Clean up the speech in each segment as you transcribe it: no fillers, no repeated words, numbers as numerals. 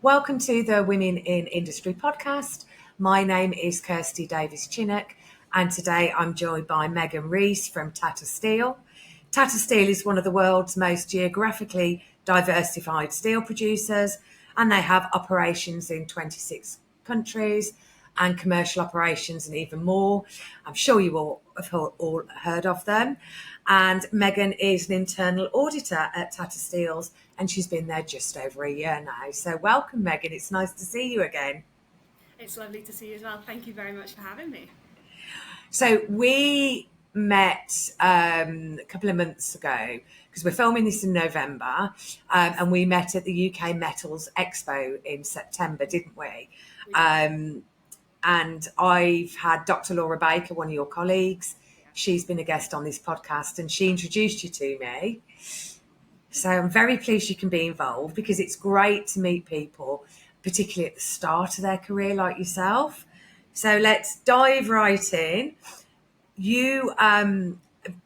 Welcome to the Women in Industry podcast. My name is Kirsty Davies-Chinnock, and today I'm joined by Megan Rees from Tata Steel. Tata Steel is one of the world's most geographically diversified steel producers, and they have operations in 26 countries and commercial operations and even more. I'm sure you all have all heard of them. And Megan is an internal auditor at Tata Steels, and she's been there just over a year now. So welcome, Megan. It's nice to see you again. It's lovely to see you as well. Thank you very much for having me. So we met a couple of months ago because we're filming this in November, and we met at the UK Metals Expo in September, didn't we? And I've had Dr. Laura Baker, one of your colleagues. She's been a guest on this podcast and she introduced you to me. So I'm very pleased you can be involved because it's great to meet people, particularly at the start of their career like yourself. So let's dive right in. You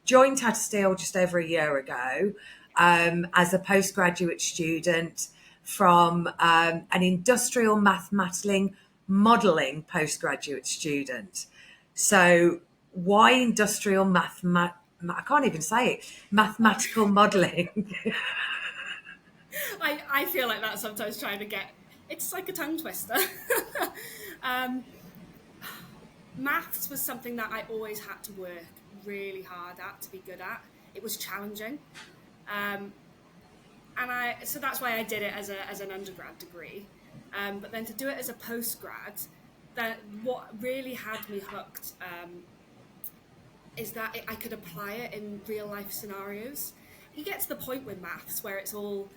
joined Tata Steel just over a year ago as a postgraduate student from an industrial mathematical modelling postgraduate student. So why industrial I can't even say it. Mathematical modelling. I feel like that sometimes trying to get, it's like a tongue twister. Maths was something that I always had to work really hard at to be good at. It was challenging. So that's why I did it as an undergrad degree. But then to do it as a postgrad, what really had me hooked is that I could apply it in real life scenarios. You get to the point with maths where it's all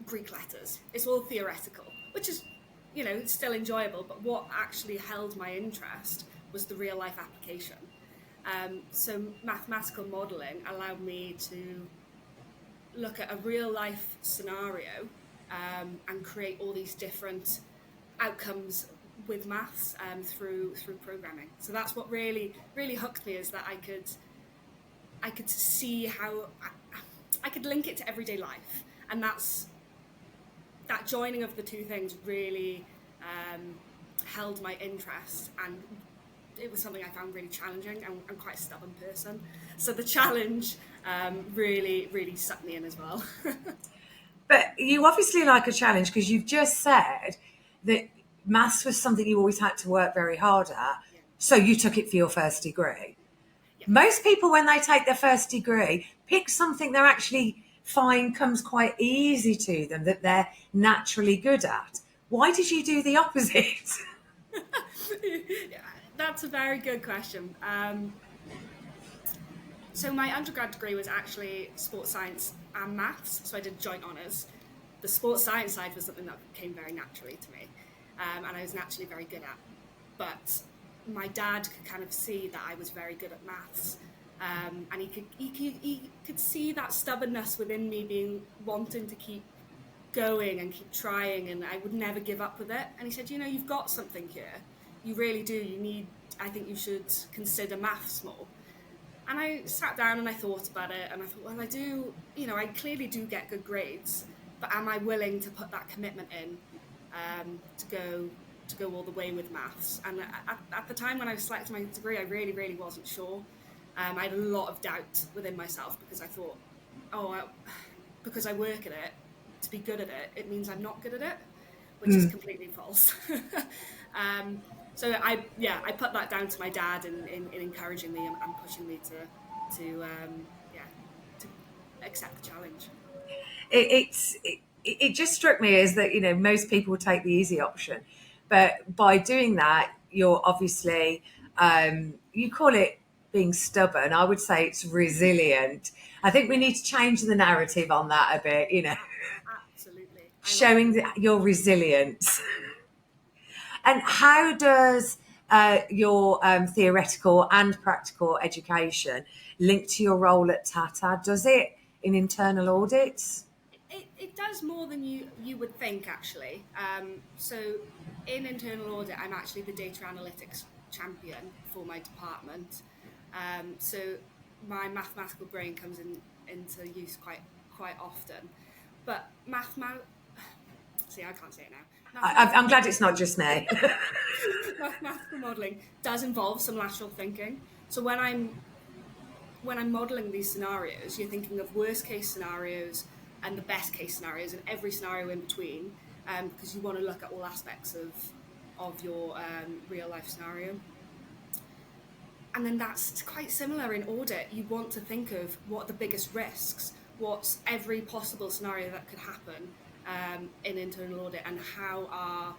Greek letters. It's all theoretical, which is, it's still enjoyable. But what actually held my interest was the real life application. So mathematical modelling allowed me to look at a real life scenario and create all these different outcomes with maths through programming. So that's what really hooked me, is that I could see how I could link it to everyday life, and that joining of the two things really held my interest, and it was something I found really challenging. I'm quite a stubborn person, so the challenge really sucked me in as well. But you obviously like a challenge because you've just said that maths was something you always had to work very hard at. Yeah. So you took it for your first degree. Yeah. Most people, when they take their first degree, pick something they're actually find comes quite easy to them, that they're naturally good at. Why did you do the opposite? That's a very good question. So my undergrad degree was actually sports science and maths, so I did joint honours. The sports science side was something that came very naturally to me, and I was naturally very good at. But my dad could kind of see that I was very good at maths, and he could see that stubbornness within me, wanting to keep going and keep trying, and I would never give up with it. And he said, you've got something here. You really do. I think you should consider maths more. And I sat down and I thought about it, and I thought, well, I do, I clearly do get good grades, but am I willing to put that commitment in to go all the way with maths? And at the time when I was selecting my degree, I really wasn't sure. I had a lot of doubt within myself because I thought, because I work at it, to be good at it, it means I'm not good at it, which is completely false. So I put that down to my dad in encouraging me and pushing me to accept the challenge. It just struck me as that most people take the easy option, but by doing that, you're obviously you call it being stubborn. I would say it's resilient. I think we need to change the narrative on that a bit. Absolutely. Showing your resilience. And how does your theoretical and practical education link to your role at Tata? Does it in internal audits? It does more than you would think, actually. So in internal audit, I'm actually the data analytics champion for my department. So my mathematical brain comes into use quite often. But See, I can't say it now. I'm glad it's not just me. Mathematical modelling does involve some lateral thinking. So when I'm modelling these scenarios, you're thinking of worst case scenarios and the best case scenarios and every scenario in between, because you want to look at all aspects of your real life scenario. And then that's quite similar in audit. You want to think of what are the biggest risks, what's every possible scenario that could happen in internal audit, and how are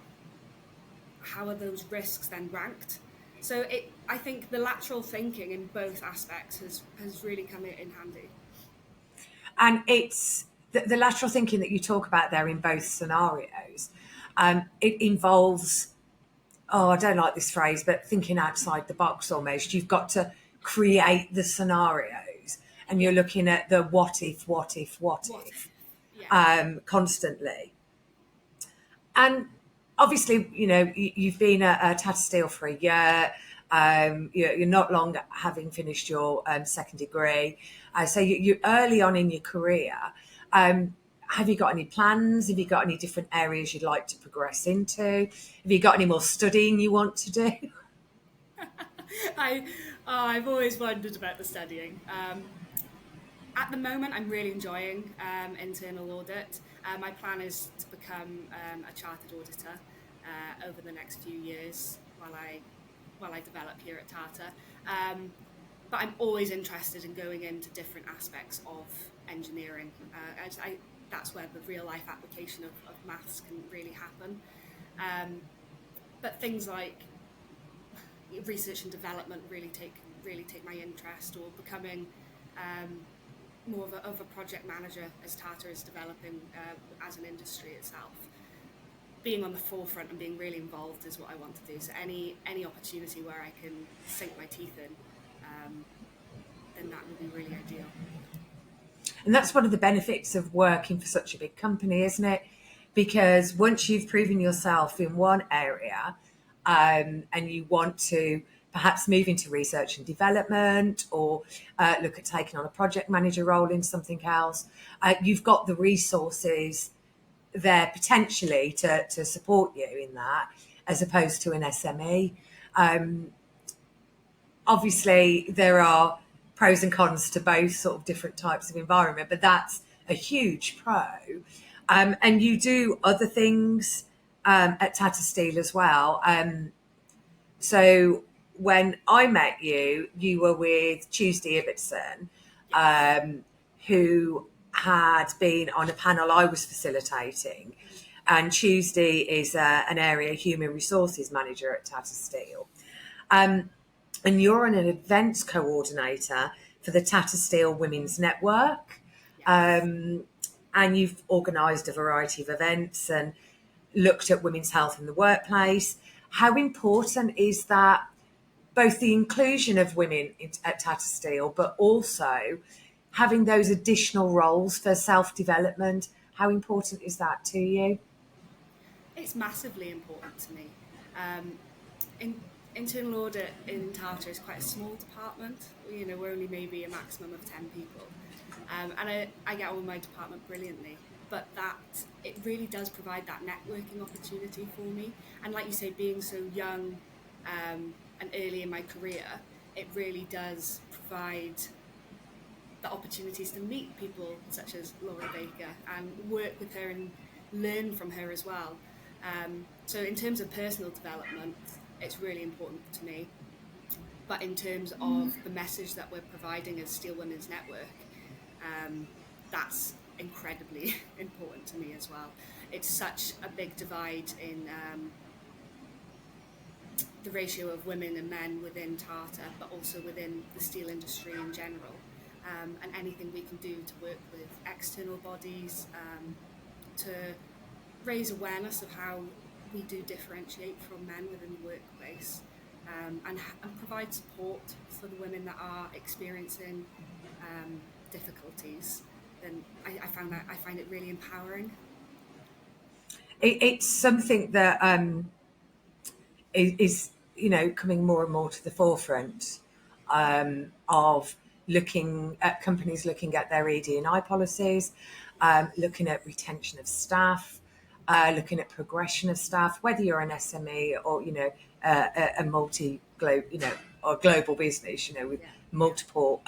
those risks then ranked. So I think the lateral thinking in both aspects has really come in handy. And it's the lateral thinking that you talk about there in both scenarios. It involves, I don't like this phrase, but thinking outside the box almost. You've got to create the scenarios, and you're looking at the what if Yeah. constantly. And obviously, you've been at Tata Steel for a year. You're not long having finished your second degree. So you're early on in your career. Have you got any plans? Have you got any different areas you'd like to progress into? Have you got any more studying you want to do? I've always wondered about the studying. At the moment, I'm really enjoying internal audit. My plan is to become a chartered auditor over the next few years while I develop here at Tata. But I'm always interested in going into different aspects of engineering. That's where the real life application of maths can really happen. But things like research and development really take my interest, or becoming more of a project manager as Tata is developing as an industry itself. Being on the forefront and being really involved is what I want to do. So any opportunity where I can sink my teeth in, then that would be really ideal. And that's one of the benefits of working for such a big company, isn't it? Because once you've proven yourself in one area, and you want to perhaps move into research and development, or look at taking on a project manager role in something else, you've got the resources there potentially to support you in that, as opposed to an SME. Obviously, there are pros and cons to both sort of different types of environment, but that's a huge pro. And you do other things at Tata Steel as well. So when I met you, you were with Tuesday Ibbotson, who had been on a panel I was facilitating. And Tuesday is an area human resources manager at Tata Steel. And you're an events coordinator for the Tata Steel Women's Network. And you've organised a variety of events and looked at women's health in the workplace. How important is that, both the inclusion of women at Tata Steel, but also having those additional roles for self-development? How important is that to you? It's massively important to me. Internal audit in Tata is quite a small department. We're only maybe a maximum of 10 people. And I get on with my department brilliantly. But it really does provide that networking opportunity for me. And like you say, being so young and early in my career, it really does provide the opportunities to meet people such as Laura Baker and work with her and learn from her as well. So in terms of personal development, it's really important to me. But in terms of the message that we're providing as Steel Women's Network, that's incredibly important to me as well. It's such a big divide in the ratio of women and men within Tata, but also within the steel industry in general. And anything we can do to work with external bodies to raise awareness of how we do differentiate from men within the workplace, and provide support for the women that are experiencing difficulties, then I find it really empowering. It's something that is coming more and more to the forefront of looking at companies looking at their ED&I policies, looking at retention of staff, looking at progression of staff, whether you're an SME or, a or global business, with multiple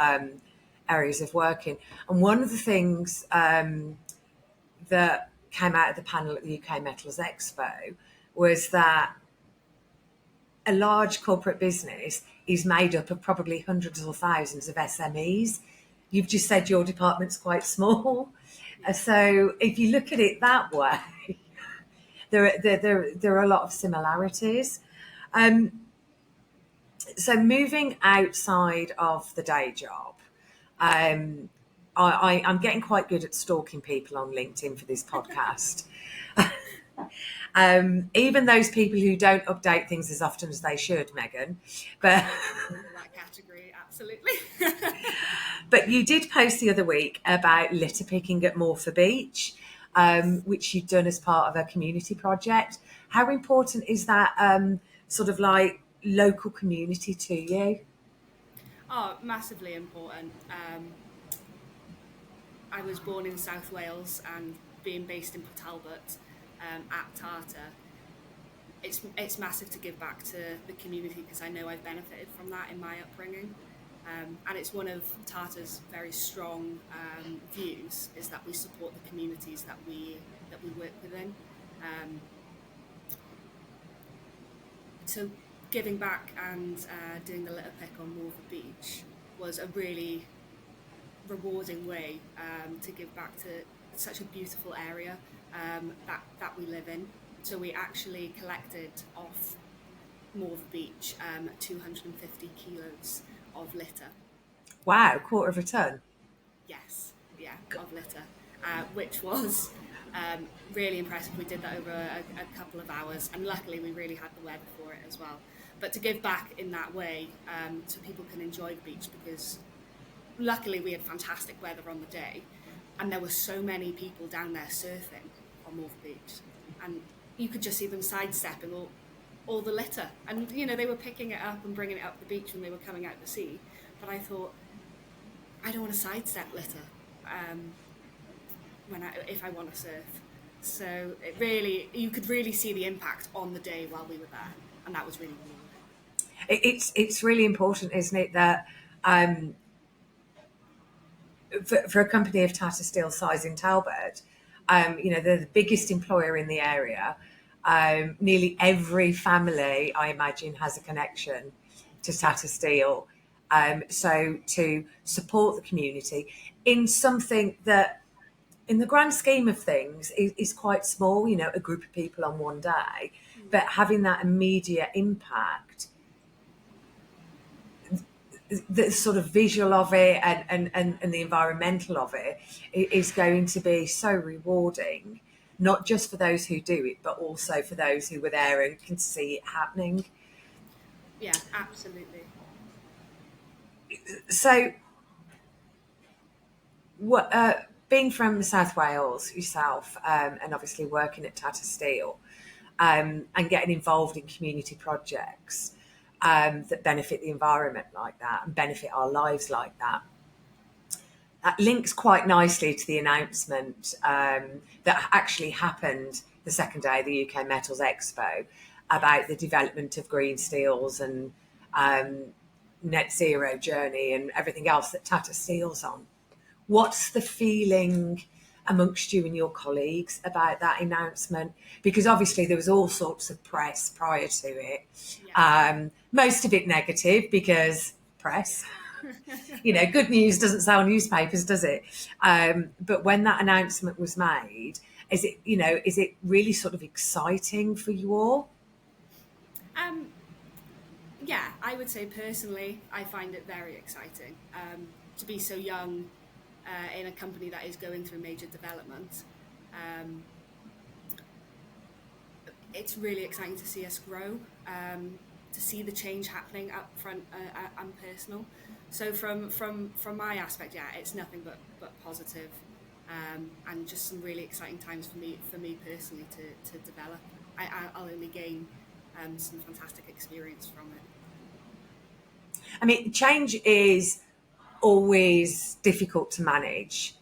areas of working. And one of the things that came out of the panel at the UK Metals Expo was that a large corporate business is made up of probably hundreds or thousands of SMEs. You've just said your department's quite small. So if you look at it that way, there are a lot of similarities. So moving outside of the day job, I'm getting quite good at stalking people on LinkedIn for this podcast. Even those people who don't update things as often as they should, Megan. But that category, absolutely. But you did post the other week about litter picking at Morpher Beach, which you've done as part of a community project. How important is that sort of like local community to you? Oh, massively important. I was born in South Wales, and being based in Port Talbot at Tata, it's massive to give back to the community, because I know I've benefited from that in my upbringing. And it's one of Tata's very strong views, is that we support the communities that we work within. So giving back and doing the litter pick on Morpher Beach was a really rewarding way to give back to such a beautiful area that we live in. So we actually collected off Morpher Beach 250 kilos of litter. Wow, quarter of a tonne. Yes, yeah, of litter, which was really impressive. We did that over a couple of hours, and luckily we really had the weather for it as well. But to give back in that way, so people can enjoy the beach, because luckily we had fantastic weather on the day, and there were so many people down there surfing on Morpher Beach, and you could just see them sidestepping all the litter, and they were picking it up and bringing it up the beach when they were coming out the sea. But I thought, I don't want to sidestep litter if I want to surf. So you could really see the impact on the day while we were there, and that was really cool. It's really important, isn't it, that for a company of Tata Steels size in Talbot, they're the biggest employer in the area. Nearly every family, I imagine, has a connection to Tata Steel. So to support the community in something that, in the grand scheme of things, is quite small, a group of people on one day, but having that immediate impact, the sort of visual of it and the environmental of it is going to be so rewarding, not just for those who do it, but also for those who were there and can see it happening. Yeah, absolutely. So, being from South Wales yourself, and obviously working at Tata Steel, and getting involved in community projects that benefit the environment like that and benefit our lives like that, that links quite nicely to the announcement that actually happened the second day of the UK Metals Expo about the development of green steels and net zero journey and everything else that Tata Steel's on. What's the feeling amongst you and your colleagues about that announcement? Because obviously there was all sorts of press prior to it. Yeah. Most of it negative, because press. Good news doesn't sell newspapers, does it? But when that announcement was made, is it really sort of exciting for you all? Yeah, I would say personally, I find it very exciting to be so young in a company that is going through major development. It's really exciting to see us grow, to see the change happening up front and personal. So from my aspect, yeah, it's nothing but positive, and just some really exciting times for me personally to develop. I'll only gain some fantastic experience from it. I mean, change is always difficult to manage.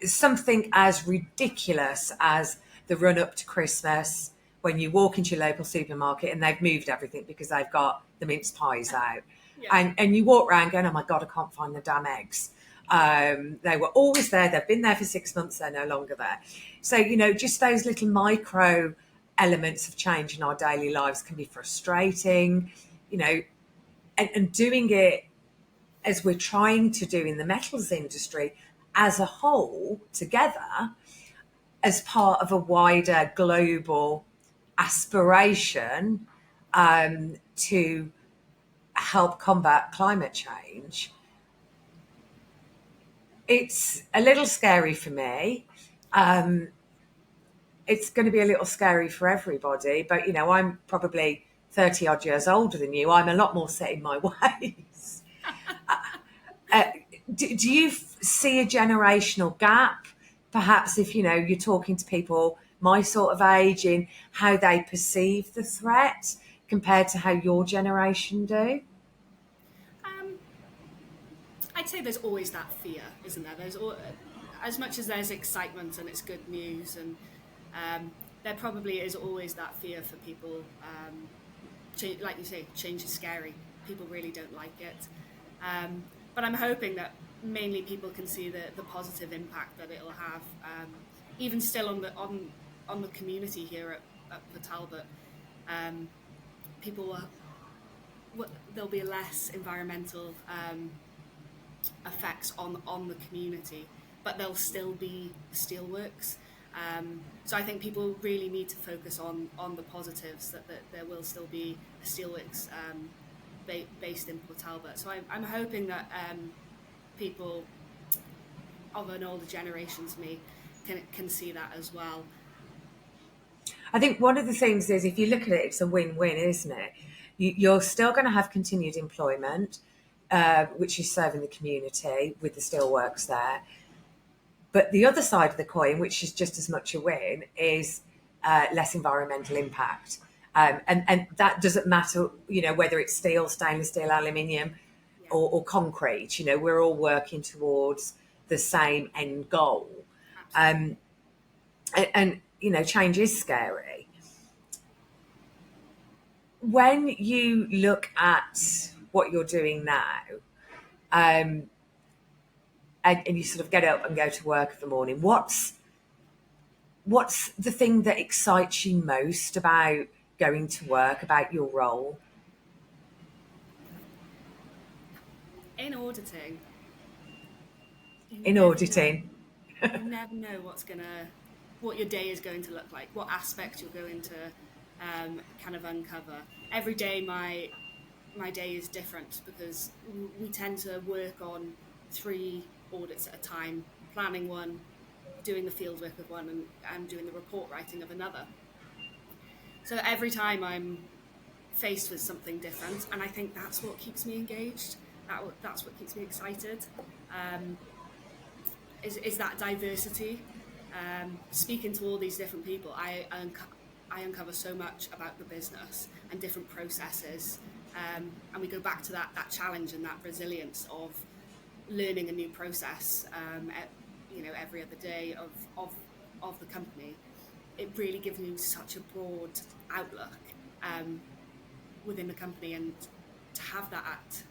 something as ridiculous as the run up to Christmas when you walk into your local supermarket and they've moved everything because they've got the mince pies out. Yeah. And you walk around going, oh my God, I can't find the damn eggs. They were always there. They've been there for 6 months. They're no longer there. So, just those little micro elements of change in our daily lives can be frustrating, and doing it as we're trying to do in the metals industry as a whole together as part of a wider global aspiration to help combat climate change. It's a little scary for me. It's going to be a little scary for everybody, but I'm probably 30 odd years older than you. I'm a lot more set in my ways. Do you see a generational gap, perhaps, if you're talking to people my sort of age, in how they perceive the threat compared to how your generation do? I'd say there's always that fear, isn't there? As much as there's excitement and it's good news, and there probably is always that fear for people. Like you say, change is scary. People really don't like it. But I'm hoping that mainly people can see the positive impact that it'll have, even still on the community here at Port Talbot. People there'll be less environmental effects on the community, but there'll still be steelworks. So I think people really need to focus on the positives, that there will still be a steelworks based in Port Talbot. So I'm hoping that people of an older generation to me can see that as well. I think one of the things is, if you look at it, it's a win-win, isn't it? You're still going to have continued employment, which is serving the community with the steelworks there. But the other side of the coin, which is just as much a win, is less environmental impact. And that doesn't matter, whether it's steel, stainless steel, aluminium, or concrete. We're all working towards the same end goal. And change is scary. When you look at what you're doing now, and you sort of get up and go to work in the morning, what's the thing that excites you most about going to work, about your role? In auditing. In auditing. You never know what your day is going to look like, what aspect you're going to kind of uncover. Every day my day is different, because we tend to work on 3 audits at a time, planning one, doing the field work of one, and doing the report writing of another. So every time I'm faced with something different, and I think that's what keeps me engaged. That's what keeps me excited. Is that diversity. Speaking to all these different people, I uncover so much about the business and different processes, and we go back to that challenge and that resilience of learning a new process, every other day of the company. It really gives me such a broad outlook within the company, and to have that at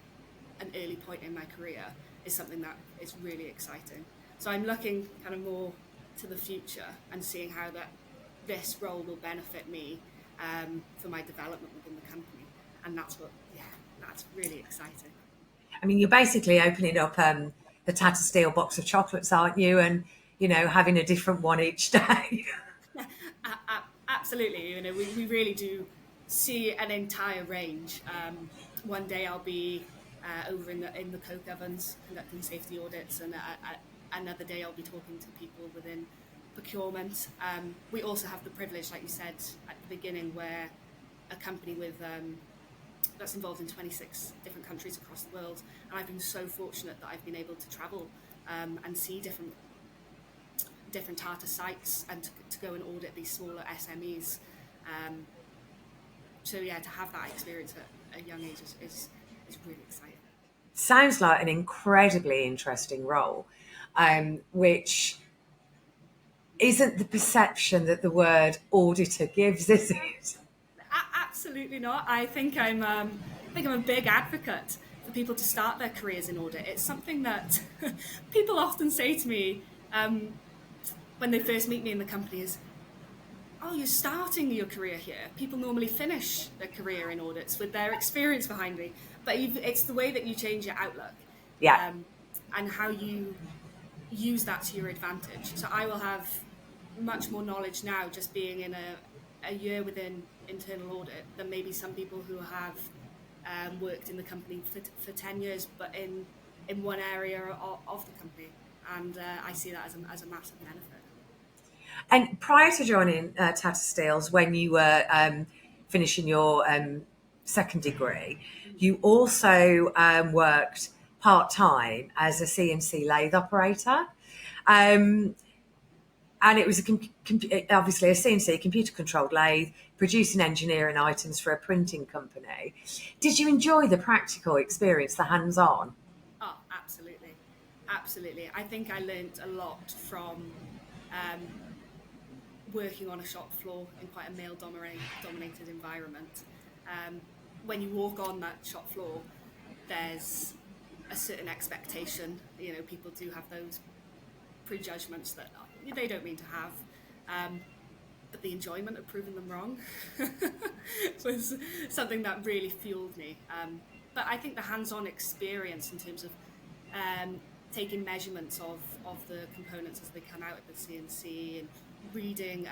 an early point in my career is something that is really exciting. So I'm looking kind of more to the future and seeing how this role will benefit me for my development within the company, and that's really exciting. I mean, you're basically opening up the Tata Steel box of chocolates, aren't you? And having a different one each day. Absolutely, we really do see an entire range. One day I'll be over in the coke ovens conducting safety audits, and another day I'll be talking to people within procurement. We also have the privilege, like you said at the beginning, where a company that's involved in 26 different countries across the world, and I've been so fortunate that I've been able to travel and see different Tata sites, and to go and audit these smaller SMEs. So to have that experience at a young age is really exciting. Sounds like an incredibly interesting role, which isn't the perception that the word auditor gives, is it? Absolutely not. I think I'm a big advocate for people to start their careers in audit. It's something that people often say to me when they first meet me in the company is, "Oh, you're starting your career here." People normally finish their career in audits with their experience behind me, but it's the way that you change your outlook, Yeah. and how you use that to your advantage. So I will have much more knowledge now just being in a year within internal audit than maybe some people who have worked in the company for 10 years, but in one area of the company. And I see that as a massive benefit. And prior to joining Tata Steels, when you were finishing your second degree, you also worked part-time as a CNC lathe operator. Um, and it was obviously a CNC, computer-controlled lathe, producing engineering items for a printing company. Did you enjoy the practical experience, the hands-on? Oh, absolutely. Absolutely. I think I learnt a lot from um, working on a shop floor in quite a male dominated environment. Um, when you walk on that shop floor, there's a certain expectation. You know, people do have those prejudgments that they don't mean to have. But the enjoyment of proving them wrong was something that really fueled me. But I think the hands-on experience in terms of taking measurements of the components as they come out of the CNC and reading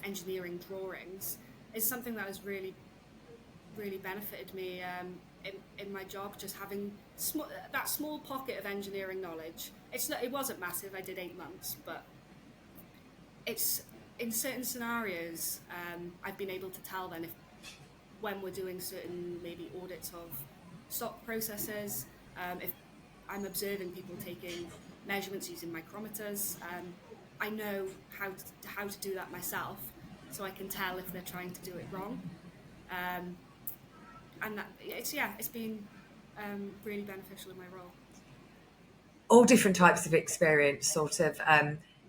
engineering drawings is something that has really benefited me in my job. Just having that small pocket of engineering knowledge. It wasn't massive. I did 8 months, but it's in certain scenarios. I've been able to tell then if when we're doing certain maybe audits of stock processes, if I'm observing people taking measurements using micrometers, I know how to do that myself, so I can tell if they're trying to do it wrong. And it's been really beneficial in my role. All different types of experience sort of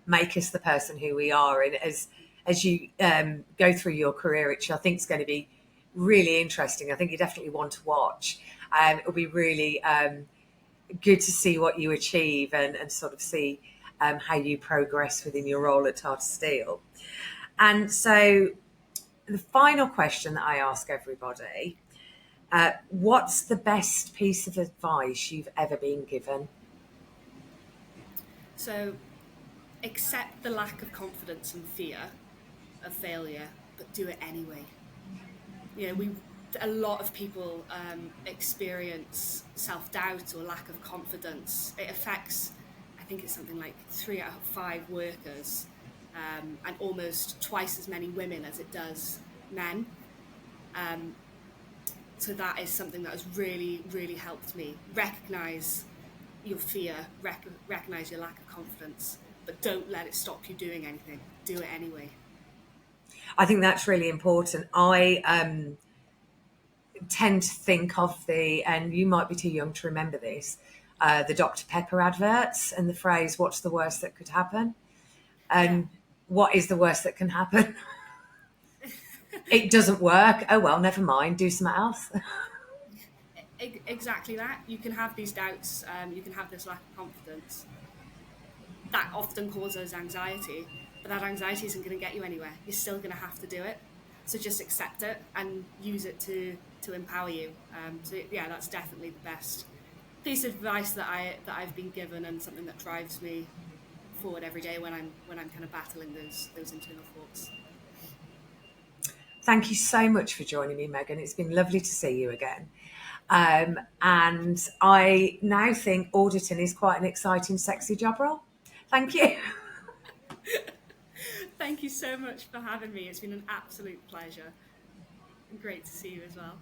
make us the person who we are. And as you go through your career, which I think is going to be really interesting, I think you definitely want to watch. It'll be really good to see what you achieve and sort of see how you progress within your role at Tata Steel. And so the final question that I ask everybody, what's the best piece of advice you've ever been given? So accept the lack of confidence and fear of failure, but do it anyway. You know, a lot of people experience self-doubt or lack of confidence. It affects, I think it's something like 3 out of 5 workers, and almost twice as many women as it does men. So that is something that has really helped me recognize your fear, recognize your lack of confidence, but don't let it stop you doing anything. Do it anyway. I think that's really important. I tend to think of and you might be too young to remember this, the Dr. Pepper adverts and the phrase, what's the worst that could happen? And what is the worst that can happen? It doesn't work. Oh, well, never mind. Do something else. Exactly that. You can have these doubts, you can have this lack of confidence. That often causes anxiety, but that anxiety isn't going to get you anywhere. You're still going to have to do it. So just accept it and use it to empower you. So yeah, that's definitely the best piece of advice that I've been given, and something that drives me forward every day when I'm kind of battling those internal thoughts. Thank you so much for joining me, Megan. It's been lovely to see you again. And I now think auditing is quite an exciting, sexy job role. Thank you. Thank you so much for having me. It's been an absolute pleasure. Great to see you as well.